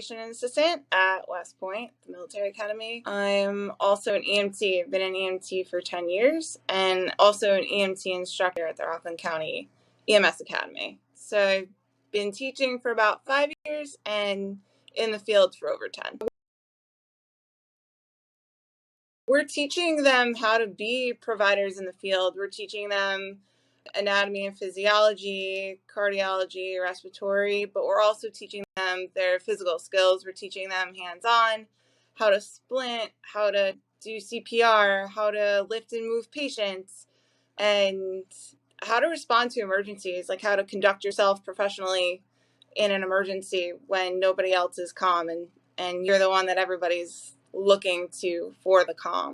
education assistant at West Point, the military academy. I'm also an EMT. I've been an EMT for 10 years and also an EMT instructor at the Rockland County EMS Academy. So I've been teaching for about 5 years and in the field for over 10. We're teaching them how to be providers in the field. We're teaching them anatomy and physiology, cardiology, respiratory, but we're also teaching them their physical skills. We're teaching them hands-on, how to splint, how to do CPR, how to lift and move patients, and how to respond to emergencies, like how to conduct yourself professionally in an emergency when nobody else is calm and you're the one that everybody's looking to for the calm.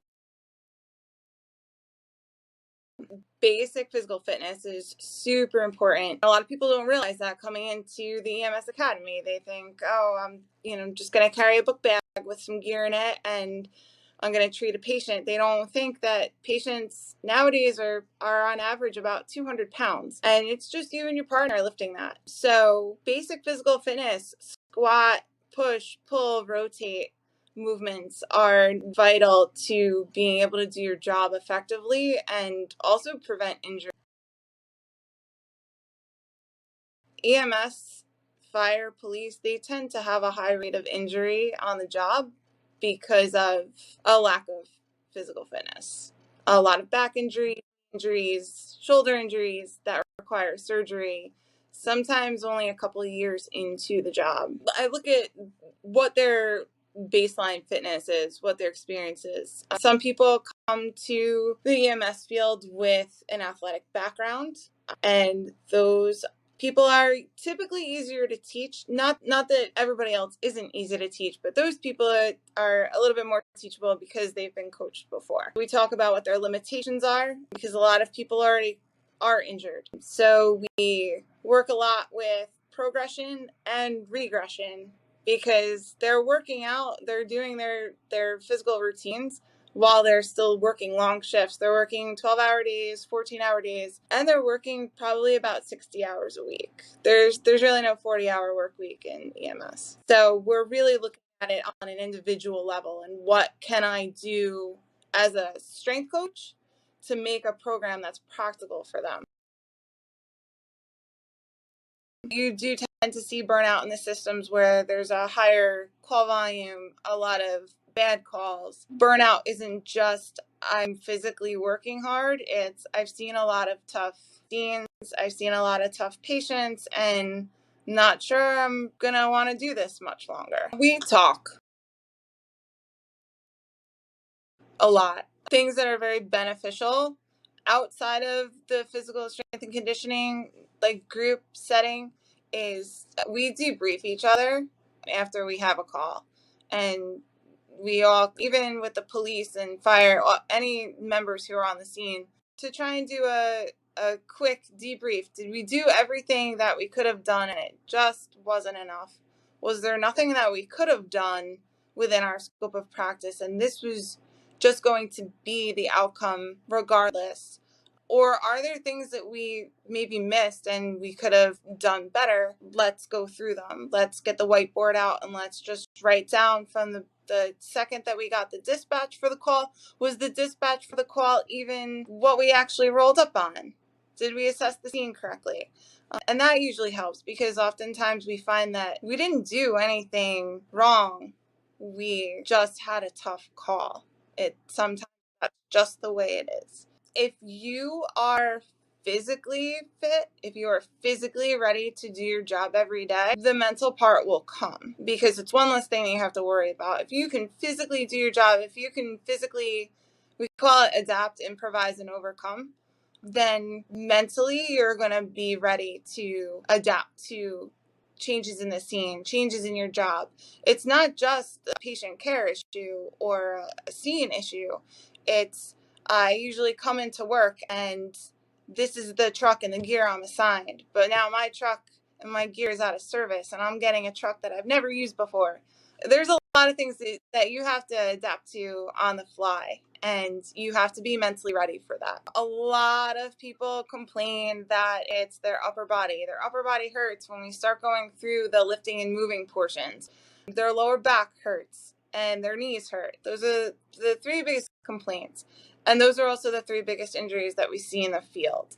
Basic physical fitness is super important. A lot of people don't realize that coming into the EMS Academy. They think, oh, I'm just going to carry a book bag with some gear in it and I'm going to treat a patient. They don't think that patients nowadays are on average about 200 pounds and it's just you and your partner lifting that. So basic physical fitness, squat, push, pull, rotate movements are vital to being able to do your job effectively and also prevent injury. EMS, fire, police, they tend to have a high rate of injury on the job because of a lack of physical fitness. A lot of back injuries, shoulder injuries that require surgery, sometimes only a couple of years into the job. I look at what their baseline fitness is, what their experience is. Some people come to the EMS field with an athletic background, and those people are typically easier to teach. Not that everybody else isn't easy to teach, but those people are a little bit more teachable because they've been coached before. We talk about what their limitations are because a lot of people already are injured. So we work a lot with progression and regression because they're working out, they're doing their physical routines while they're still working long shifts. They're working 12-hour days, 14-hour days, and they're working probably about 60 hours a week. There's really no 40-hour work week in EMS. So we're really looking at it on an individual level and what can I do as a strength coach to make a program that's practical for them. You do tend to see burnout in the systems where there's a higher call volume, a lot of bad calls. Burnout isn't just I'm physically working hard. It's I've seen a lot of tough scenes. I've seen a lot of tough patients and not sure I'm going to want to do this much longer. We talk a lot. Things that are very beneficial outside of the physical strength and conditioning, like group setting, is we debrief each other after we have a call. And we all, even with the police and fire, any members who are on the scene, to try and do a quick debrief. Did we do everything that we could have done and it just wasn't enough? Was there nothing that we could have done within our scope of practice and this was just going to be the outcome regardless? Or are there things that we maybe missed and we could have done better? Let's go through them. Let's get the whiteboard out and let's just write down from the second that we got the dispatch for the call. Was the dispatch for the call even what we actually rolled up on? Did we assess the scene correctly? And that usually helps because oftentimes we find that we didn't do anything wrong. We just had a tough call. Sometimes that's just the way it is. If you are physically fit, if you are physically ready to do your job every day, the mental part will come because it's one less thing that you have to worry about. If you can physically do your job, if you can physically, we call it adapt, improvise, and overcome, then mentally you're going to be ready to adapt to changes in the scene, changes in your job. It's not just a patient care issue or a scene issue. It's I usually come into work and this is the truck and the gear I'm assigned, but now my truck and my gear is out of service and I'm getting a truck that I've never used before. There's a lot of things that you have to adapt to on the fly, and you have to be mentally ready for that. A lot of people complain that it's their upper body. Their upper body hurts when we start going through the lifting and moving portions. their lower back hurts, and their knees hurt. Those are the three biggest complaints. And those are also the three biggest injuries that we see in the field.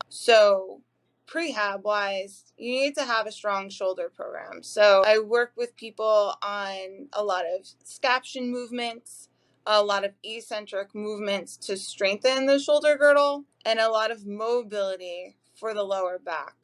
So prehab wise, you need to have a strong shoulder program. So I work with people on a lot of scaption movements, a lot of eccentric movements to strengthen the shoulder girdle, and a lot of mobility for the lower back.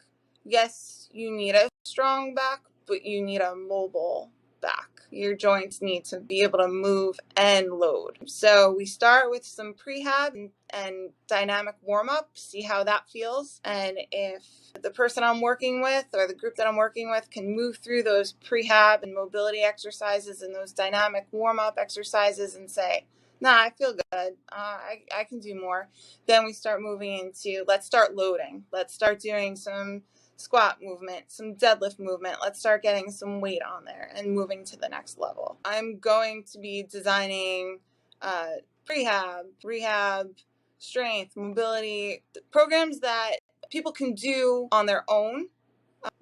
Yes, you need a strong back, but you need a mobile back. Your joints need to be able to move and load. So we start with some prehab and dynamic warm-up, see how that feels. And if the person I'm working with or the group that I'm working with can move through those prehab and mobility exercises and those dynamic warm-up exercises and say, nah, I feel good, I can do more, then we start moving into, let's start loading. Let's start doing some squat movement, some deadlift movement. Let's start getting some weight on there and moving to the next level. I'm going to be designing prehab, rehab, strength, mobility programs that people can do on their own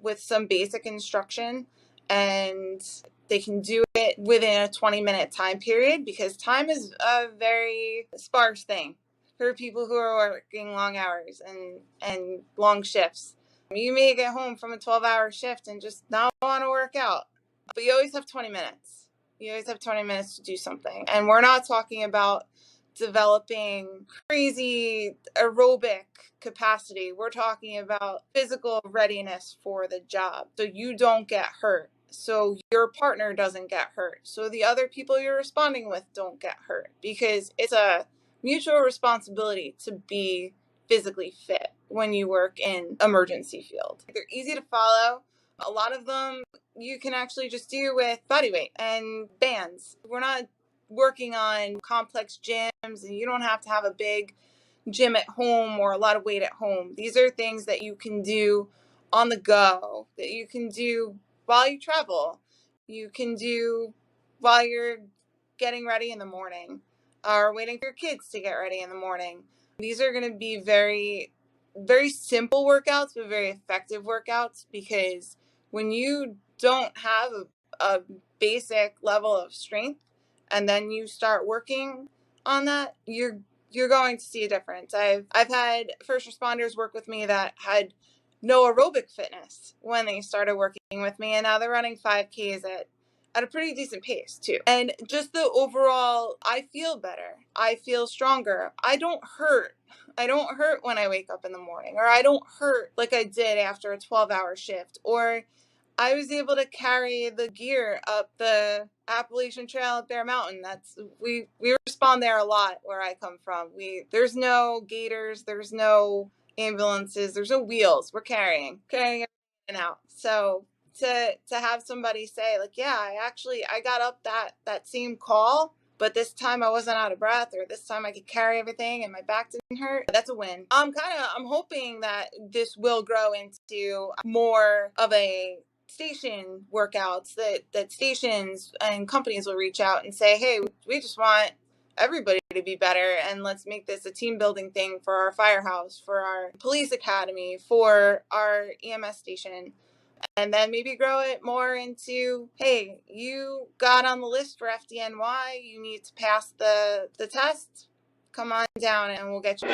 with some basic instruction, and they can do it within a 20-minute time period, because time is a very sparse thing for people who are working long hours and long shifts. You may get home from a 12-hour shift and just not want to work out, but you always have 20 minutes. You always have 20 minutes to do something. And we're not talking about developing crazy aerobic capacity. We're talking about physical readiness for the job, so you don't get hurt, so your partner doesn't get hurt, so the other people you're responding with don't get hurt, because it's a mutual responsibility to be physically fit when you work in emergency field. They're easy to follow. A lot of them you can actually just do with body weight and bands. We're not working on complex gyms, and you don't have to have a big gym at home or a lot of weight at home. These are things that you can do on the go, that you can do while you travel, you can do while you're getting ready in the morning or waiting for your kids to get ready in the morning. These are going to be very, very simple workouts, but very effective workouts, because when you don't have a basic level of strength and then you start working on that, you're going to see a difference. I've had first responders work with me that had no aerobic fitness when they started working with me, and now they're running 5Ks at a pretty decent pace too. And just the overall, I feel better. I feel stronger. I don't hurt. I don't hurt when I wake up in the morning, or I don't hurt like I did after a 12-hour shift, or I was able to carry the gear up the Appalachian Trail at Bear Mountain. We respond there a lot where I come from. There's no gators, there's no ambulances, there's no wheels. We're carrying everything out. So to have somebody say like, yeah, I got up that same call, but this time I wasn't out of breath, or this time I could carry everything and my back didn't hurt, that's a win. I'm hoping that this will grow into more of a station workouts, that stations and companies will reach out and say, hey, we just want everybody to be better, and let's make this a team building thing for our firehouse, for our police academy, for our EMS station. And then maybe grow it more into, hey, you got on the list for FDNY, you need to pass the test, come on down and we'll get you.